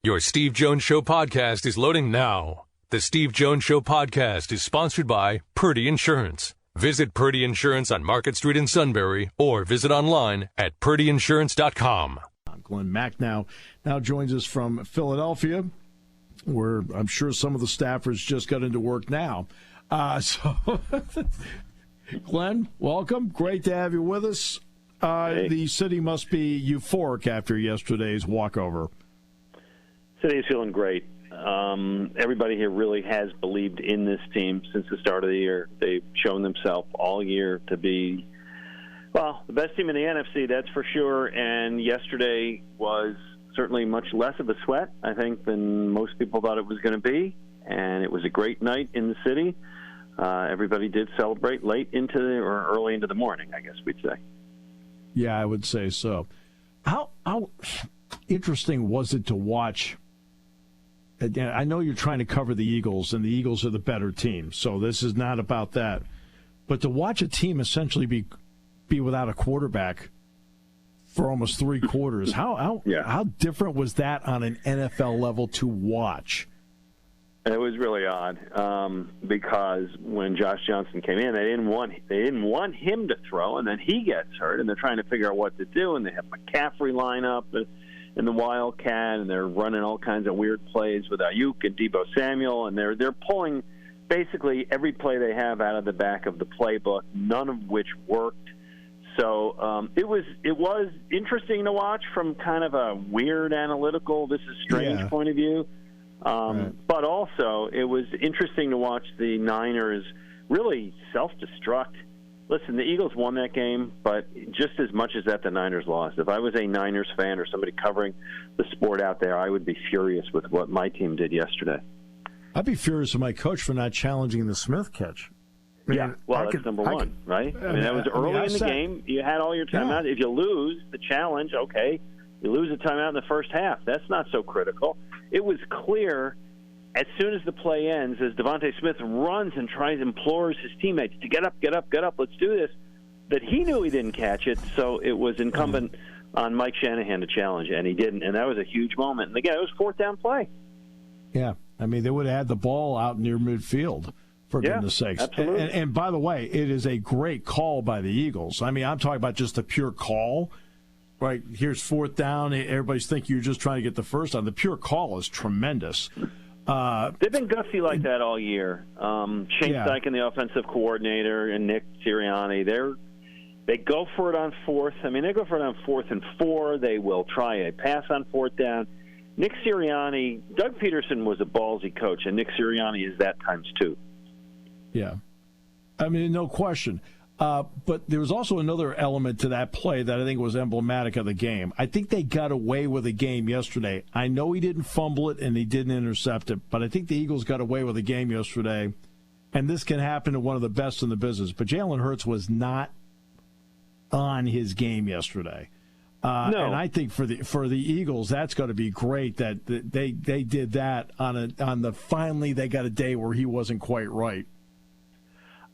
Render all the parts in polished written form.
Your Steve Jones Show podcast is loading now. The Steve Jones Show podcast is sponsored by Purdy Insurance. Visit Purdy Insurance on Market Street in Sunbury or visit online at purdyinsurance.com. Glen Macnow now joins us from Philadelphia, where I'm sure some of the staffers just got into work now. Glenn, welcome. Great to have you with us. Hey. The city must be euphoric after yesterday's walkover. City is feeling great. Everybody here really has believed in this team since the start of the year. They've shown themselves all year to be, well, the best team in the NFC, that's for sure. And yesterday was certainly much less of a sweat, I think, than most people thought it was going to be. And it was a great night in the city. Everybody did celebrate late into or early into the morning, I guess we'd say. Yeah, I would say so. How interesting was it to watch? Again, I know you're trying to cover the Eagles, and the Eagles are the better team, so this is not about that. But to watch a team essentially be without a quarterback for almost 3 quarters, how different was that on an NFL level to watch? It was really odd because when Josh Johnson came in, they didn't want him to throw, and then he gets hurt, and they're trying to figure out what to do, and they have McCaffrey line up in the Wildcat, and they're running all kinds of weird plays with Ayuk and Deebo Samuel, and they're pulling basically every play they have out of the back of the playbook, none of which worked. So it was interesting to watch from kind of a weird analytical, this is strange point of view. Right. But also it was interesting to watch the Niners really self-destruct. Listen, the Eagles won that game, but just as much as that, the Niners lost. If I was a Niners fan or somebody covering the sport out there, I would be furious with what my team did yesterday. I'd be furious with my coach for not challenging the Smith catch. That's number one, right? I mean, that was early in the game. You had all your timeouts. Yeah. If you lose the challenge, okay, you lose a timeout in the first half. That's not so critical. It was clear as soon as the play ends, as Devontae Smith runs and implores his teammates to get up, let's do this, that he knew he didn't catch it, so it was incumbent on Mike Shanahan to challenge, and he didn't, and that was a huge moment. And again, it was 4th down play. Yeah, I mean, they would have had the ball out near midfield, for goodness sakes. Absolutely. And by the way, it is a great call by the Eagles. I mean, I'm talking about just a pure call. Right, here's 4th down. Everybody's thinking you're just trying to get the first down. The pure call is tremendous. They've been gutsy like that all year. Shane Steichen, the offensive coordinator, and Nick Sirianni, they go for it on 4th. I mean, they go for it on 4th and 4. They will try a pass on 4th down. Nick Sirianni, Doug Peterson was a ballsy coach, and Nick Sirianni is that times 2. Yeah. I mean, no question. But there was also another element to that play that I think was emblematic of the game. I think they got away with the game yesterday. I know he didn't fumble it and he didn't intercept it, but I think the Eagles got away with the game yesterday. And this can happen to one of the best in the business. But Jalen Hurts was not on his game yesterday. No. And I think for the Eagles, that's going to be great that they did that on the finally they got a day where he wasn't quite right.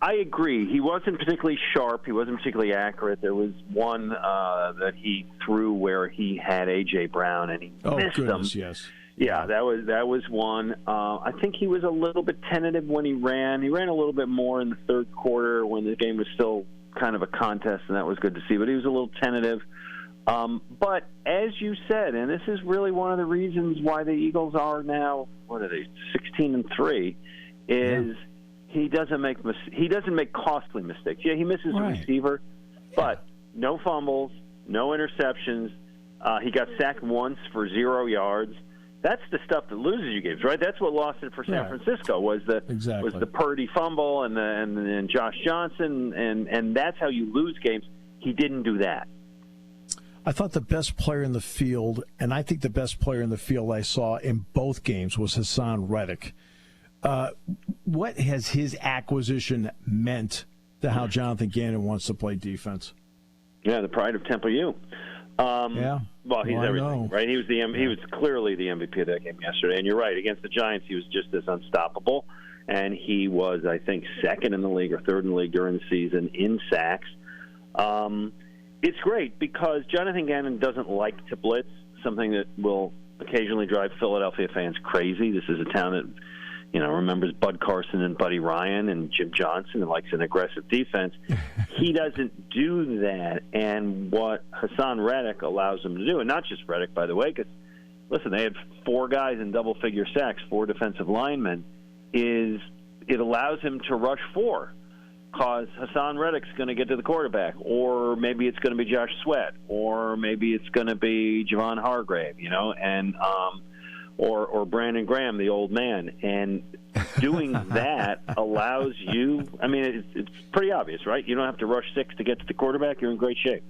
I agree. He wasn't particularly sharp. He wasn't particularly accurate. There was one that he threw where he had A.J. Brown, and he missed him. Yes. Yeah, that was one. I think he was a little bit tentative when he ran. He ran a little bit more in the 3rd quarter when the game was still kind of a contest, and that was good to see. But he was a little tentative. But as you said, and this is really one of the reasons why the Eagles are now, 16-3, is he doesn't make costly mistakes. Yeah, he misses a receiver, but no fumbles, no interceptions. He got sacked once for 0 yards. That's the stuff that loses you games, right? That's what lost it for San Francisco was the Purdy fumble and Josh Johnson, and that's how you lose games. He didn't do that. I thought the best player in the field, and I think the best player in the field I saw in both games was Hassan Reddick. What has his acquisition meant to how Jonathan Gannon wants to play defense? Yeah, the pride of Temple U. Well, he's everything, right? He was clearly the MVP of that game yesterday. And you're right, against the Giants, he was just as unstoppable. And he was, I think, 2nd in the league or 3rd in the league during the season in sacks. It's great because Jonathan Gannon doesn't like to blitz, something that will occasionally drive Philadelphia fans crazy. This is a town that, remembers Bud Carson and Buddy Ryan and Jim Johnson and likes an aggressive defense. He doesn't do that, and what Hassan Reddick allows him to do, and not just Reddick, by the way, because, listen, they had 4 guys in double-figure sacks, 4 defensive linemen, is it allows him to rush 4, because Hassan Reddick's going to get to the quarterback, or maybe it's going to be Josh Sweat, or maybe it's going to be Javon Hargrave, and or Brandon Graham, the old man. And doing that allows you, it's pretty obvious, right? You don't have to rush 6 to get to the quarterback. You're in great shape.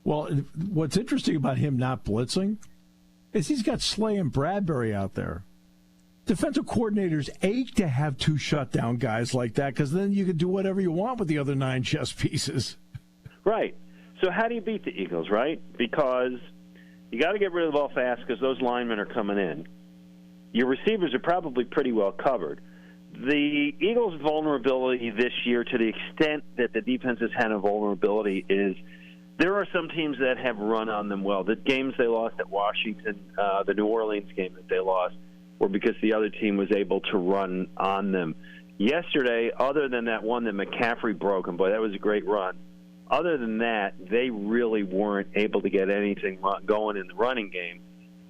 Well, what's interesting about him not blitzing is he's got Slay and Bradbury out there. Defensive coordinators ache to have 2 shutdown guys like that, because then you can do whatever you want with the other 9 chess pieces. Right. So how do you beat the Eagles, right? Because you got to get rid of the ball fast because those linemen are coming in. Your receivers are probably pretty well covered. The Eagles' vulnerability this year, to the extent that the defense has had a vulnerability, is there are some teams that have run on them well. The games they lost at Washington, the New Orleans game that they lost, were because the other team was able to run on them. Yesterday, other than that one that McCaffrey broke, and boy, that was a great run, other than that, they really weren't able to get anything going in the running game.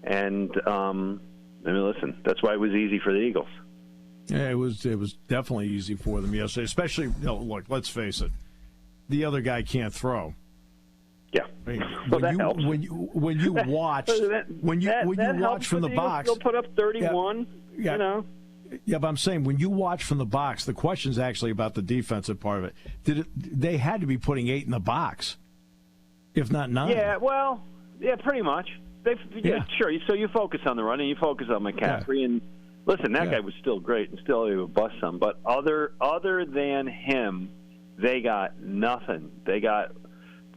And, listen, that's why it was easy for the Eagles. Yeah, it was definitely easy for them yesterday, especially, look, let's face it, the other guy can't throw. Yeah, when you watch from the box, they'll put up 31. Yeah, Yeah, but I'm saying when you watch from the box, the question's actually about the defensive part of it. They had to be putting 8 in the box, if not 9. Yeah, well, pretty much. Sure. So you focus on the run and you focus on McCaffrey, and listen, that guy was still great and still able to bust some. But other than him, they got nothing. They got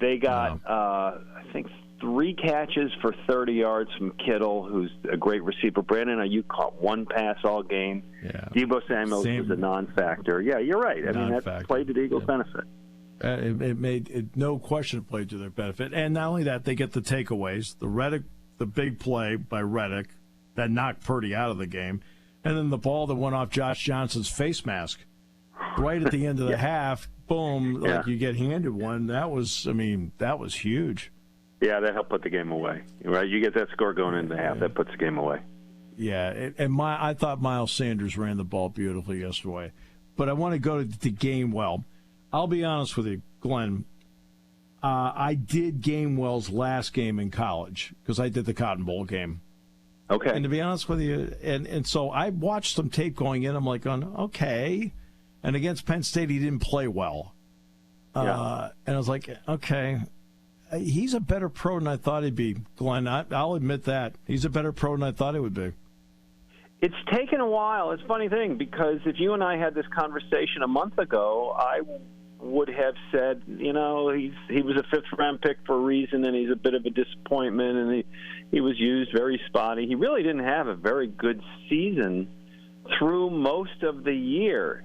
I think 3 catches for 30 yards from Kittle, who's a great receiver. Brandon Ayuk caught 1 pass all game. Yeah. Deebo Samuel was a non-factor. Yeah, you're right. That played to the Eagles' benefit. It made no question it played to their benefit. And not only that, they get the takeaways. The big play by Reddick that knocked Purdy out of the game, and then the ball that went off Josh Johnson's face mask right at the end of the half. Boom! Like you get handed one. That was huge. Yeah, that helped put the game away. Right, you get that score going into the half, that puts the game away. Yeah, I thought Miles Sanders ran the ball beautifully yesterday, but I want to go to Gainwell. I'll be honest with you, Glenn. I did Gainwell's last game in college because I did the Cotton Bowl game. Okay. And to be honest with you, and so I watched some tape going in. I'm like, okay. And against Penn State, he didn't play well. And I was like, okay. He's a better pro than I thought he'd be, Glenn. I'll admit that. He's a better pro than I thought he would be. It's taken a while. It's a funny thing, because if you and I had this conversation a month ago, I would have said, he was a 5th-round pick for a reason, and he's a bit of a disappointment, and he was used very spotty. He really didn't have a very good season through most of the year.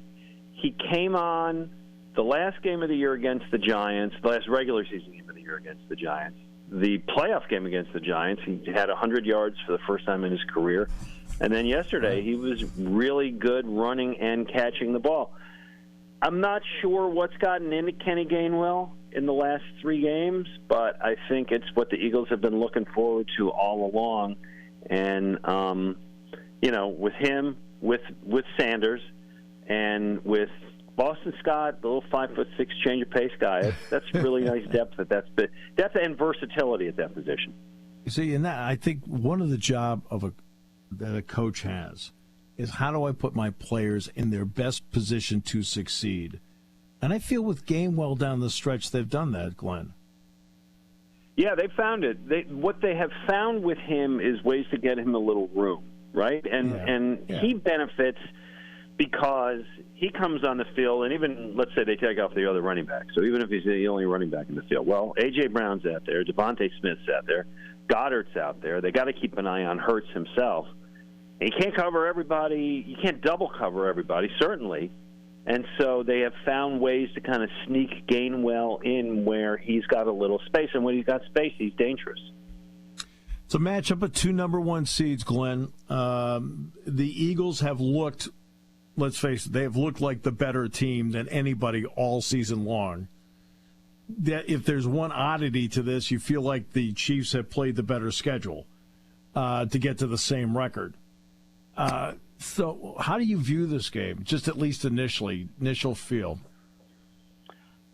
He came on the last game of the year against the Giants, the last regular season game of the year against the Giants. The playoff game against the Giants, he had 100 yards for the first time in his career. And then yesterday, he was really good running and catching the ball. I'm not sure what's gotten into Kenny Gainwell in the last 3 games, but I think it's what the Eagles have been looking forward to all along. And, with him, with Sanders, and with Boston Scott, the little 5'6" change of pace guy, that's really nice depth. Depth and versatility at that position. You see, and that I think one of the job that a coach has is, how do I put my players in their best position to succeed? And I feel with Gainwell down the stretch, they've done that, Glenn. Yeah, they found it. What they have found with him is ways to get him a little room, right? And he benefits because he comes on the field, and even, let's say they take off the other running back. So even if he's the only running back in the field, well, A.J. Brown's out there, Devontae Smith's out there, Goddard's out there. They got to keep an eye on Hurts himself. And you can't cover everybody. You can't double cover everybody, certainly. And so they have found ways to kind of sneak Gainwell in where he's got a little space. And when he's got space, he's dangerous. It's a matchup of two number one seeds, Glenn. The Eagles have looked, let's face it, they have looked like the better team than anybody all season long. That if there's one oddity to this, you feel like the Chiefs have played the better schedule to get to the same record. So how do you view this game, just at least initial feel?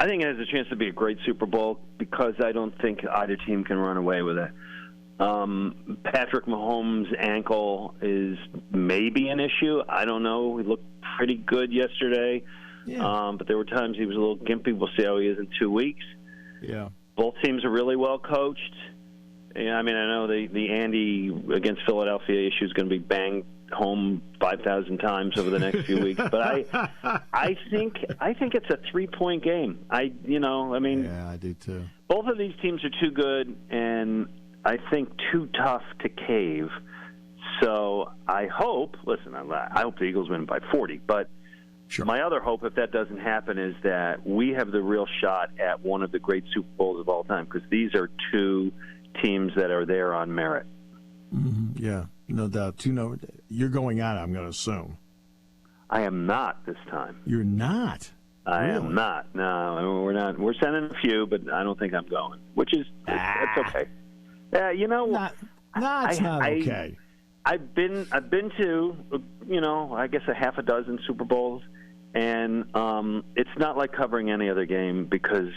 I think it has a chance to be a great Super Bowl because I don't think either team can run away with it. Patrick Mahomes' ankle is maybe an issue. I don't know. He looked pretty good yesterday, but there were times he was a little gimpy. We'll see how he is in 2 weeks. Yeah. Both teams are really well coached. Yeah, I mean, I know the Andy against Philadelphia issue is going to be banged home 5,000 times over the next few weeks, but I think it's a 3-point game. Yeah, I do too. Both of these teams are too good, and I think too tough to cave. So I hope. Listen, I hope the Eagles win by 40, but. Sure. My other hope, if that doesn't happen, is that we have the real shot at one of the great Super Bowls of all time, because these are two teams that are there on merit. Mm-hmm. Yeah, no doubt. You're going on, I'm going to assume. I am not this time. You're not? I am not. No, we're not. We're sending a few, but I don't think I'm going, which is that's okay. It's not okay. I've been to, I guess a half a dozen Super Bowls, and it's not like covering any other game because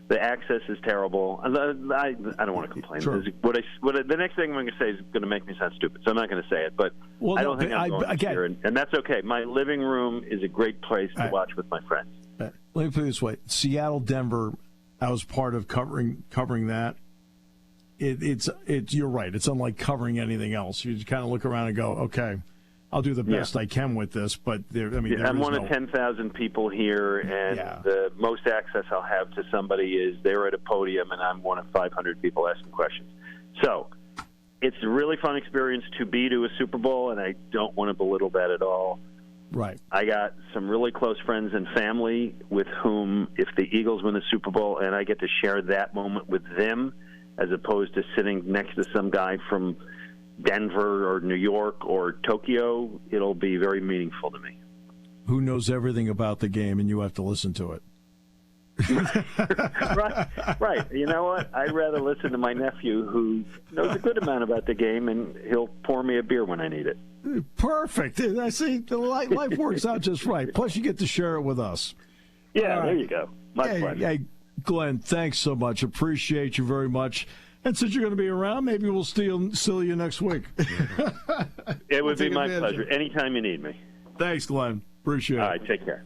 the access is terrible. I don't want to complain. Sure. The next thing I'm going to say is going to make me sound stupid, so I'm not going to say it. But I don't think I'm going this year, and that's okay. My living room is a great place to watch with my friends. Let me put it this way: Seattle, Denver. I was part of covering that. It's you're right. It's unlike covering anything else. You just kind of look around and go, okay, I'll do the best I can with this. But I'm one of 10,000 people here, and the most access I'll have to somebody is they're at a podium, and I'm one of 500 people asking questions. So it's a really fun experience to be to a Super Bowl, and I don't want to belittle that at all. Right. I got some really close friends and family with whom, if the Eagles win the Super Bowl, and I get to share that moment with them, as opposed to sitting next to some guy from Denver or New York or Tokyo, it'll be very meaningful to me. Who knows everything about the game, and you have to listen to it. Right. You know what? I'd rather listen to my nephew who knows a good amount about the game, and he'll pour me a beer when I need it. Perfect. I see. Life works out just right. Plus, you get to share it with us. Yeah, there you go. My pleasure. Hey, Glenn, thanks so much. Appreciate you very much. And since you're going to be around, maybe we'll steal you next week. It would be my pleasure. Anytime you need me. Thanks, Glenn. Appreciate it. All right, take care.